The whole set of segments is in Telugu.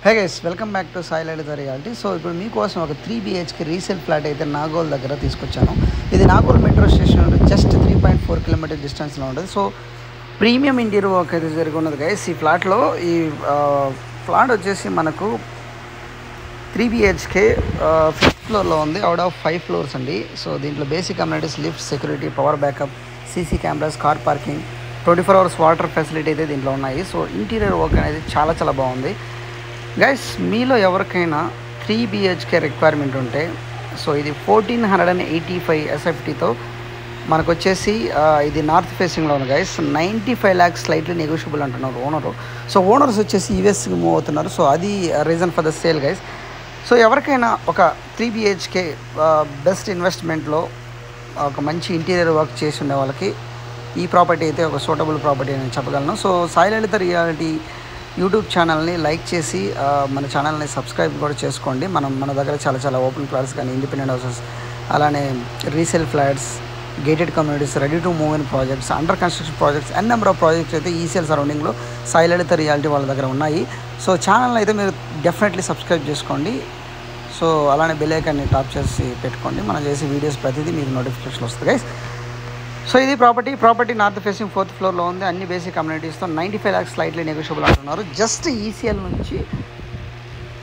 Hey guys welcome back to Sai Lalitha reality. So ఇప్పుడు మీకోసం ఒక 3 BHK రీసేల్ ఫ్లాట్ అయితే నాగోల్ దగ్గర తీసుకొచ్చాను. ఇది నాగోల్ మెట్రో స్టేషన్ నుండి జస్ట్ 3.4 కిలోమీటర్ డిస్టెన్స్లో ఉంటుంది. సో ప్రీమియం ఇంటీరియర్ వర్క్ అయితే జరిగి ఉన్నది గైస్. ఈ ఫ్లాట్లో ఫ్లాట్ వచ్చేసి మనకు 3 BHK 5th ఫ్లోర్లో ఉంది. అవుట్ ఆఫ్ 5 ఫ్లోర్స్ అండి. సో దీంట్లో basic amenities, lift, security, power backup, CC cameras, car parking, 24 hours water facility అయితే దీంట్లో ఉన్నాయి. సో ఇంటీరియర్ వర్క్ అనేది చాలా బాగుంది గైస్. మీలో ఎవరికైనా 3 BHK రిక్వైర్మెంట్ ఉంటే సో ఇది 1485 SFTతో మనకు వచ్చేసి ఇది నార్త్ ఫేసింగ్లో ఉంది గైస్. 95 lakhs స్లైట్లీ నెగోషియబుల్ అంటున్నారు ఓనరు. సో ఓనర్స్ వచ్చేసి యూఎస్కి మూవ్ అవుతున్నారు. సో అది reason for the sale guys. So ఎవరికైనా ఒక 3 BHK బెస్ట్ ఇన్వెస్ట్మెంట్లో ఒక మంచి ఇంటీరియర్ వర్క్ చేసి ఉండే వాళ్ళకి ఈ ప్రాపర్టీ అయితే ఒక సూటబుల్ ప్రాపర్టీ అని చెప్పగలను. సో సాయి లలిత రియాలిటీ యూట్యూబ్ ఛానల్ని లైక్ చేసి మన ఛానల్ని సబ్స్క్రైబ్ కూడా చేసుకోండి. మన దగ్గర చాలా ఓపెన్ ఫ్లాట్స్ కానీ, ఇండిపెండెంట్ హౌసెస్, అలానే resale flats, gated communities, ready to move in projects, under construction projects, and number of projects అయితే ఈసీఎల్ సరౌండింగ్లో సాయి లలిత రియాలిటీ వాళ్ళ దగ్గర ఉన్నాయి. సో ఛానల్ అయితే మీరు డెఫినెట్లీ సబ్స్క్రైబ్ చేసుకోండి. సో అలానే బెల్ ఐకాన్ని టాప్ చేసి పెట్టుకోండి. మనం చేసే వీడియోస్ ప్రతిదీ మీకు నోటిఫికేషన్ వస్తుంది గైస్. సో ఇది ప్రాపర్టీ నార్త్ ఫేసింగ్ 4th ఫ్లోర్లో ఉంది. అన్ని బేసిక్ కమ్యూనిటీస్తో 95 lakhs స్లైట్లీ నెగోషియబుల్ అంటున్నారు. జస్ట్ ఈసీఎల్ నుంచి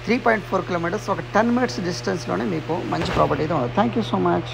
3.4 kilometers, ఒక 10 minutes డిస్టెన్స్లోనే మీకు మంచి ప్రాపర్టీ అయితే ఉంది. Thank you so much.